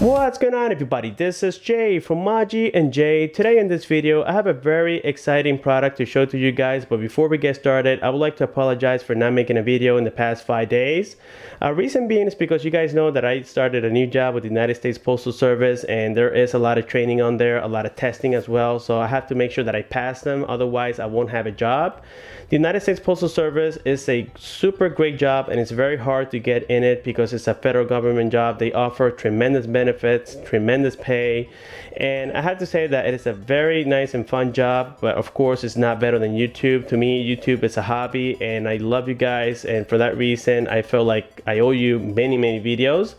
What's going on, everybody? This is Jay from Maji and Jay. Today in this video I have a very exciting product to show to you guys, but before we get started I would like to apologize for not making a video in the past 5 days. Reason being is because you guys know that I started a new job with the United States Postal Service, and there is a lot of training on there, a lot of testing as well, so I have to make sure that I pass them, otherwise I won't have a job. The United States Postal Service is a super great job, and it's very hard to get in it because it's a federal government job. They offer tremendous benefits, tremendous pay, and I have to say that it is a very nice and fun job, but of course it's not better than YouTube. To me, YouTube is a hobby, and I love you guys, and for that reason I feel like I owe you many videos.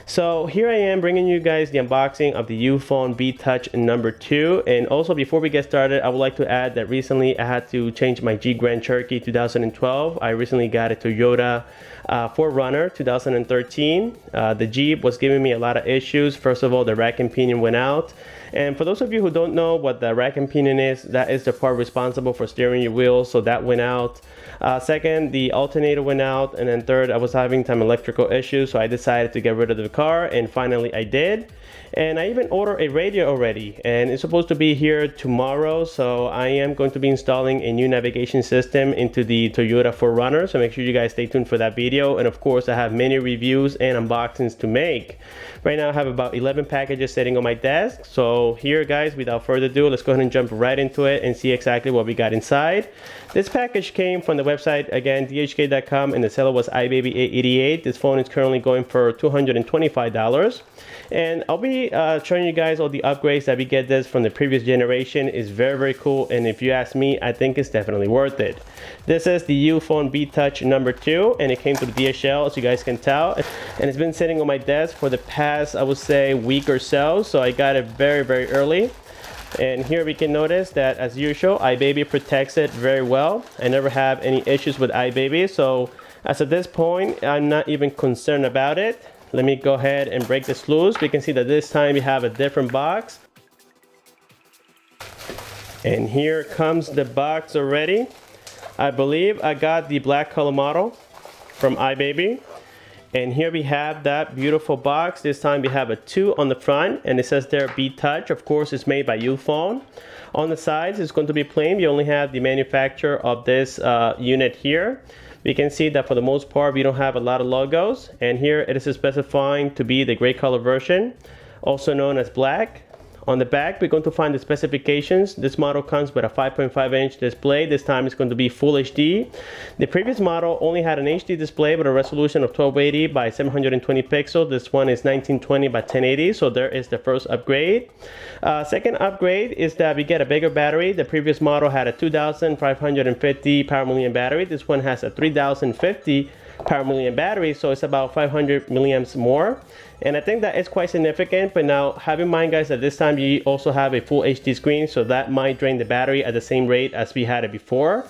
So here I am bringing you guys the unboxing of the Ulefone B Touch number 2. And also, before we get started, I would like to add that recently I had to change my Jeep Grand Cherokee 2012. I recently got a Toyota 4Runner 2013. The Jeep was giving me a lot of issues. First of all, the rack and pinion went out. And for those of you who don't know what the rack and pinion is, that is the part responsible for steering your wheels, so that went out. Second, the alternator went out, and then third, I was having some electrical issues, so I decided to get rid of the car, and finally I did. And I even ordered a radio already, and it's supposed to be here tomorrow, so I am going to be installing a new navigation system into the Toyota 4Runner, so make sure you guys stay tuned for that video. And of course, I have many reviews and unboxings to make. Right now I have about 11 packages sitting on my desk, so here guys, without further ado, let's go ahead and jump right into it and see exactly what we got inside. This package came from the website, again, dhk.com, and the seller was iBaby888. This phone is currently going for $225. And I'll be showing you guys all the upgrades that we get this from the previous generation. Is very cool, and if you ask me, I think it's definitely worth it. This is the Ulefone B Touch number 2, and it came through DHL, as you guys can tell, and it's been sitting on my desk for the past, I would say, week or so, so I got it very early. And here we can notice that, as usual, iBaby protects it very well. I never have any issues with iBaby, so as of this point I'm not even concerned about it. Let me go ahead and break this loose. We can see that this time we have a different box. And here comes the box already. I believe I got the black color model from iBaby. And here we have that beautiful box. This time we have a 2 on the front, and it says there B Touch. Of course, it's made by Ulefone. On the sides, it's going to be plain. You only have the manufacturer of this unit here. We can see that for the most part we don't have a lot of logos, and here it is specifying to be the gray color version, also known as black. On the back, we're going to find the specifications. This model comes with a 5.5-inch display. This time it's going to be Full HD. The previous model only had an HD display with a resolution of 1280 by 720 pixels. This one is 1920 by 1080, so there is the first upgrade. Second upgrade is that we get a bigger battery. The previous model had a 2550 power milliamp battery. This one has a 3050 power milliamp battery, so it's about 500 milliamps more, and I think that is quite significant. But now have in mind, guys, that this time you also have a full HD screen, so that might drain the battery at the same rate as we had it before.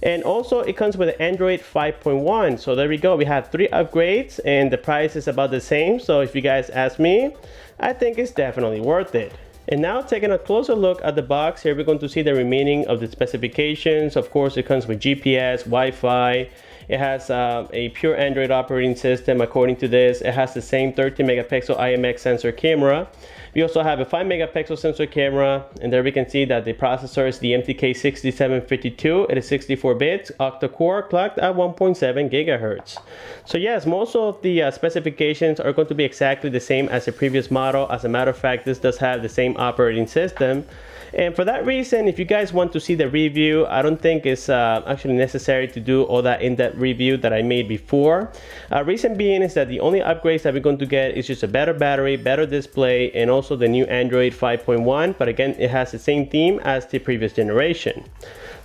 And also it comes with Android 5.1, so there we go. We have 3 upgrades, and the price is about the same. So if you guys ask me, I think it's definitely worth it. And now, taking a closer look at the box, here we're going to see the remaining of the specifications. Of course, it comes with GPS, Wi-Fi. It has a pure Android operating system. According to this, it has the same 13 megapixel IMX sensor camera. We also have a 5 megapixel sensor camera, and there we can see that the processor is the MTK6752. It is 64 bits, octa-core, clocked at 1.7 gigahertz. So yes, most of the specifications are going to be exactly the same as the previous model. As a matter of fact, this does have the same operating system. And for that reason, if you guys want to see the review, I don't think it's actually necessary to do all that in-depth review that I made before. Reason being is that the only upgrades that we're going to get is just a better battery, better display, and also the new Android 5.1. But again, it has the same theme as the previous generation.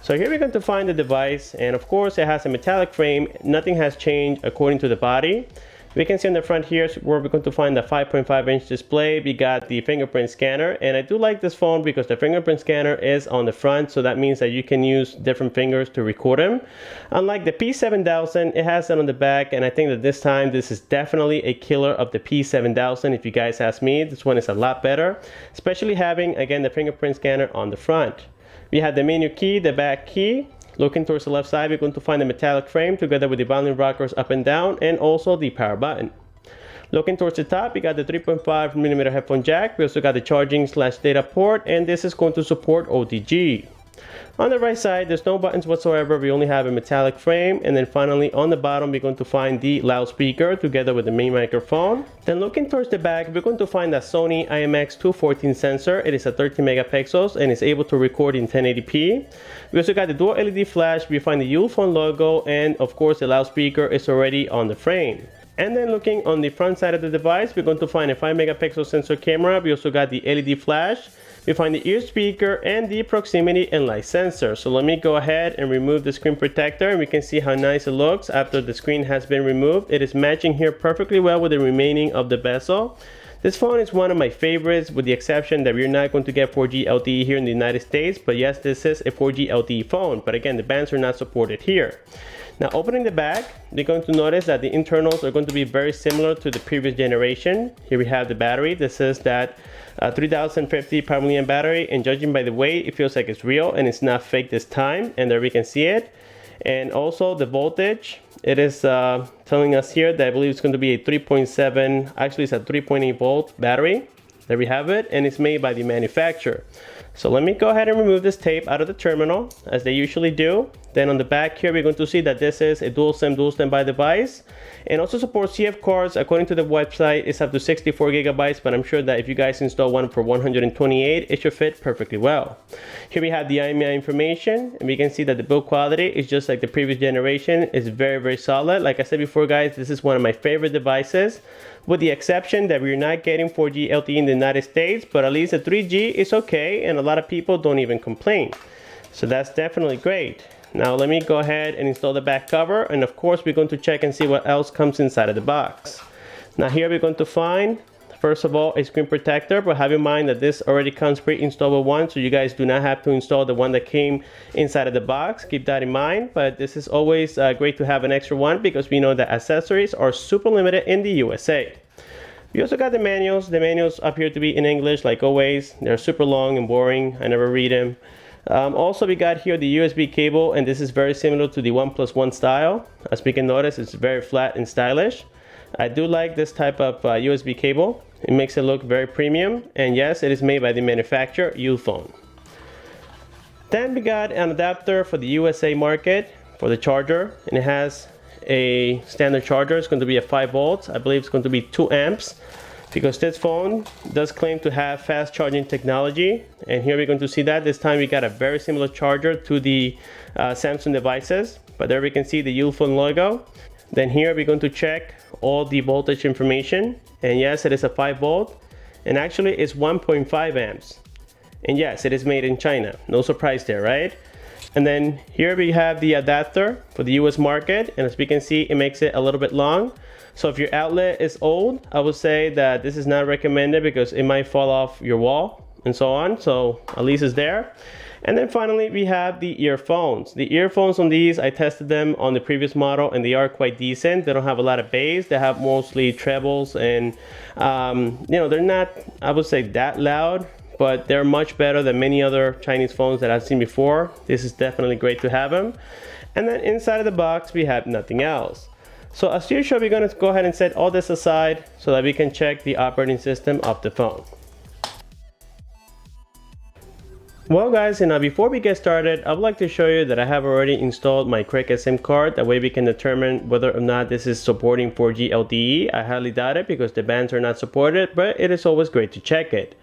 So here we're going to find the device, and of course it has a metallic frame. Nothing has changed according to the body. We can see on the front here where we're going to find the 5.5-inch display. We got the fingerprint scanner, and I do like this phone because the fingerprint scanner is on the front, so that means that you can use different fingers to record them. Unlike the P7000, it has that on the back, and I think that this time this is definitely a killer of the P7000. If you guys ask me, this one is a lot better, especially having, again, the fingerprint scanner on the front. We have the menu key, the back key. Looking towards the left side, we're going to find the metallic frame together with the volume rockers up and down, and also the power button. Looking towards the top, we got the 3.5mm headphone jack. We also got the charging/data port, and this is going to support OTG. On the right side, there's no buttons whatsoever. We only have a metallic frame. And then finally, on the bottom, we're going to find the loudspeaker together with the main microphone. Then looking towards the back, we're going to find the Sony IMX214 sensor. It is a 13 megapixels and is able to record in 1080p. We also got the dual LED flash. We find the Ulefone logo, and of course, the loudspeaker is already on the frame. And then looking on the front side of the device, we're going to find a 5 megapixel sensor camera. We also got the LED flash. We find the ear speaker and the proximity and light sensor. So let me go ahead and remove the screen protector, and we can see how nice it looks after the screen has been removed. It is matching here perfectly well with the remaining of the bezel. This phone is one of my favorites, with the exception that we're not going to get 4G LTE here in the United States. But yes, this is a 4G LTE phone, but again, the bands are not supported here. Now, opening the back, you're going to notice that the internals are going to be very similar to the previous generation. Here we have the battery. This is that 3050 mAh battery, and judging by the weight, it feels like it's real and it's not fake this time. And there we can see it. And also the voltage, it is telling us here that I believe it's going to be a 3.7, actually it's a 3.8 volt battery. There we have it, and it's made by the manufacturer. So let me go ahead and remove this tape out of the terminal, as they usually do. Then on the back here, we're going to see that this is a dual standby device, and also supports CF cards. According to the website, it's up to 64 gigabytes, but I'm sure that if you guys install one for 128, it should fit perfectly well. Here we have the IMEI information, and we can see that the build quality is just like the previous generation. It's very, very solid. Like I said before, guys, this is one of my favorite devices, with the exception that we're not getting 4G LTE in the United States, but at least the 3G is okay, and a lot of people don't even complain. So that's definitely great. Now let me go ahead and install the back cover, and of course we're going to check and see what else comes inside of the box. Now here we're going to find, first of all, a screen protector, but have in mind that this already comes pre-installed with one, so you guys do not have to install the one that came inside of the box. Keep that in mind, but this is always great to have an extra one, because we know that accessories are super limited in the USA. We also got the manuals. The manuals appear to be in English like always. They're super long and boring. I never read them. Also, we got here the USB cable, and this is very similar to the 1+1 style. As we can notice, it's very flat and stylish. I do like this type of USB cable. It makes it look very premium, and yes, it is made by the manufacturer Ulefone. Then we got an adapter for the USA market for the charger, and it has a standard charger. It's going to be a 5 volts. I believe it's going to be 2 amps. Because this phone does claim to have fast charging technology, and here we're going to see that this time we got a very similar charger to the Samsung devices, but there we can see the Ulefone logo. Then here we're going to check all the voltage information, and yes, it is a 5 volt, and actually it's 1.5 amps, and yes, it is made in China. No surprise there, right? And then here we have the adapter for the US market, and as we can see, it makes it a little bit long. So if your outlet is old, I would say that this is not recommended, because it might fall off your wall and so on. So at least it's there. And then finally, we have the earphones. The earphones on these, I tested them on the previous model, and they are quite decent. They don't have a lot of bass. They have mostly trebles, and you know, they're not, I would say, that loud, but they're much better than many other Chinese phones that I've seen before. This is definitely great to have them. And then inside of the box, we have nothing else. So as usual, we're going to go ahead and set all this aside so that we can check the operating system of the phone. Well guys, and now before we get started, I would like to show you that I have already installed my correct SIM card. That way we can determine whether or not this is supporting 4G LTE. I highly doubt it, because the bands are not supported, but it is always great to check it.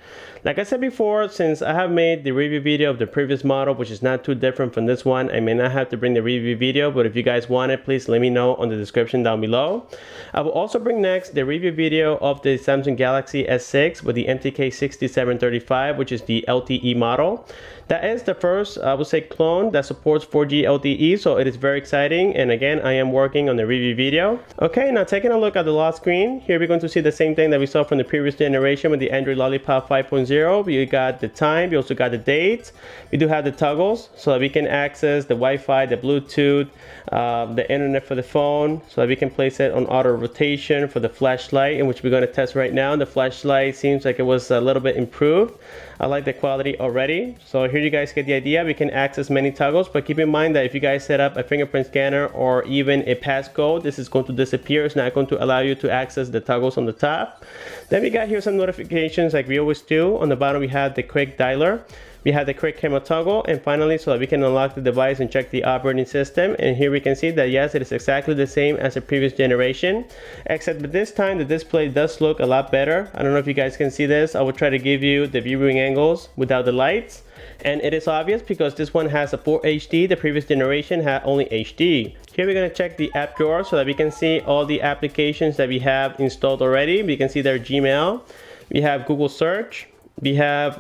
Like I said before, since I have made the review video of the previous model, which is not too different from this one, I may not have to bring the review video, but if you guys want it, please let me know on the description down below. I will also bring next the review video of the Samsung Galaxy S6 with the MTK6752, which is the LTE model. That is the first, I would say, clone that supports 4G LTE, so it is very exciting. And again, I am working on the review video. Okay, now taking a look at the lock screen, here we're going to see the same thing that we saw from the previous generation with the Android Lollipop 5.0. We got the time, we also got the dates. We do have the toggles so that we can access the Wi-Fi, the Bluetooth, the internet for the phone, so that we can place it on auto rotation for the flashlight, in which we're going to test right now. The flashlight seems like it was a little bit improved. I like the quality already. So here you guys get the idea. We can access many toggles, but keep in mind that if you guys set up a fingerprint scanner or even a passcode, this is going to disappear. It's not going to allow you to access the toggles on the top. Then we got here some notifications like we always do. On the bottom we have the quick dialer. We have the quick camera toggle, and finally, so that we can unlock the device and check the operating system. And here we can see that yes, it is exactly the same as the previous generation, except that this time the display does look a lot better. I don't know if you guys can see this. I will try to give you the viewing angles without the lights, and it is obvious because this one has a 4HD. The previous generation had only HD. Here we're going to check the app drawer so that we can see all the applications that we have installed already. We can see their Gmail, we have Google Search, we have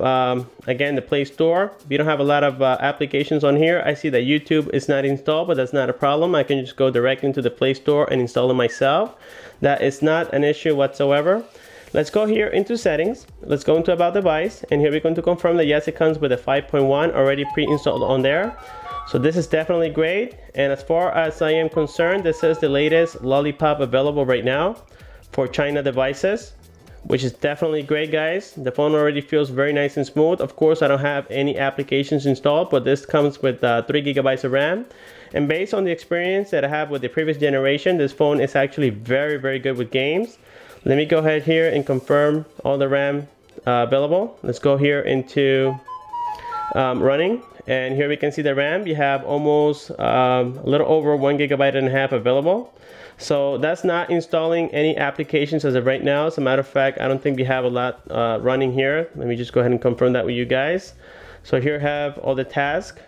again the Play Store. We don't have a lot of applications on here. I see that YouTube is not installed, but that's not a problem. I can just go directly into the Play Store and install it myself. That is not an issue whatsoever. Let's go here into settings. Let's go into about device, and here we're going to confirm that yes, it comes with a 5.1 already pre-installed on there. So this is definitely great. And as far as I am concerned, this is the latest Lollipop available right now for China devices, which is definitely great, guys. The phone already feels very nice and smooth. Of course, I don't have any applications installed, but this comes with 3 GB of RAM. And based on the experience that I have with the previous generation, this phone is actually very, very good with games. Let me go ahead here and confirm all the RAM available. Let's go here into running. And here we can see the RAM. We have almost a little over 1.5 GB available. So that's not installing any applications as of right now. As a matter of fact, I don't think we have a lot running here. Let me just go ahead and confirm that with you guys. So here I have all the tasks.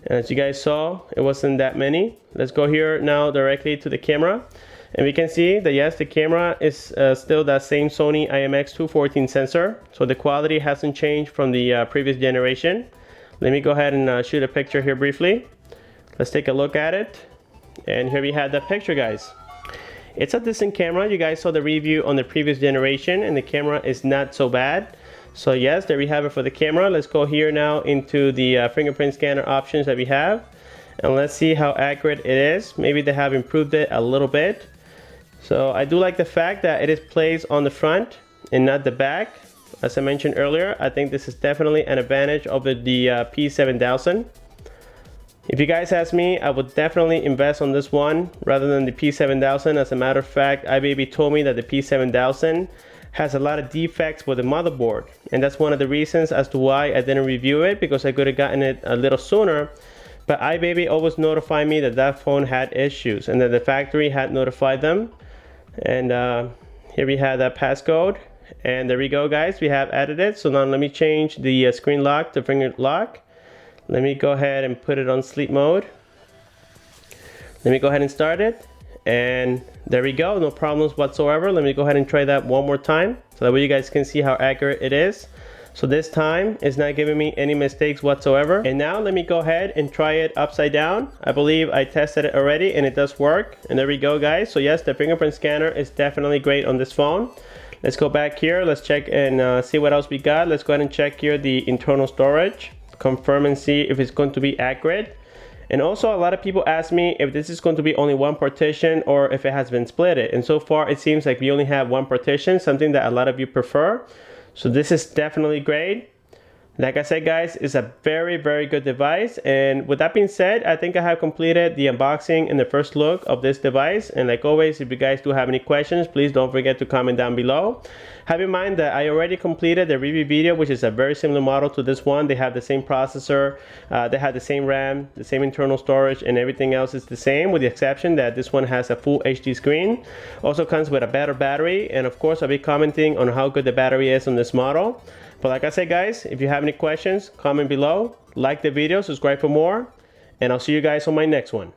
And as you guys saw, it wasn't that many. Let's go here now directly to the camera. And we can see that yes, the camera is still that same Sony IMX214 sensor. So the quality hasn't changed from the previous generation. Let me go ahead and shoot a picture here briefly. Let's take a look at it. And here we have that picture, guys. It's a decent camera. You guys saw the review on the previous generation, and the camera is not so bad. So yes, there we have it for the camera. Let's go here now into the fingerprint scanner options that we have, and let's see how accurate it is. Maybe they have improved it a little bit. So I do like the fact that it is placed on the front and not the back. As I mentioned earlier, I think this is definitely an advantage over the P7000. If you guys ask me, I would definitely invest on this one rather than the P7000. As a matter of fact, iBaby told me that the P7000 has a lot of defects with the motherboard, and that's one of the reasons as to why I didn't review it, because I could have gotten it a little sooner. But iBaby always notified me that that phone had issues and that the factory had notified them. And here we have that passcode, and there we go, guys. We have added it. So now let me change the screen lock to finger lock. Let me go ahead and put it on sleep mode. Let me go ahead and start it, and there we go, no problems whatsoever. Let me go ahead and try that one more time so that way you guys can see how accurate it is. So this time it's not giving me any mistakes whatsoever. And now let me go ahead and try it upside down. I believe I tested it already and it does work. And there we go, guys. So yes, the fingerprint scanner is definitely great on this phone. Let's go back here. Let's check and see what else we got. Let's go ahead and check here the internal storage. Confirm and see if it's going to be accurate. And also, a lot of people ask me if this is going to be only one partition or if it has been split. And so far it seems like we only have one partition, something that a lot of you prefer. So this is definitely great. Like I said, guys, it's a very, very good device. And with that being said, I think I have completed the unboxing and the first look of this device. And like always, if you guys do have any questions, please don't forget to comment down below. Have in mind that I already completed the review video, which is a very similar model to this one. They have the same processor, they have the same RAM, the same internal storage, and everything else is the same, with the exception that this one has a full HD screen. Also comes with a better battery, and of course I'll be commenting on how good the battery is on this model. But like I said, guys, if you have any questions, comment below, like the video, subscribe for more, and I'll see you guys on my next one.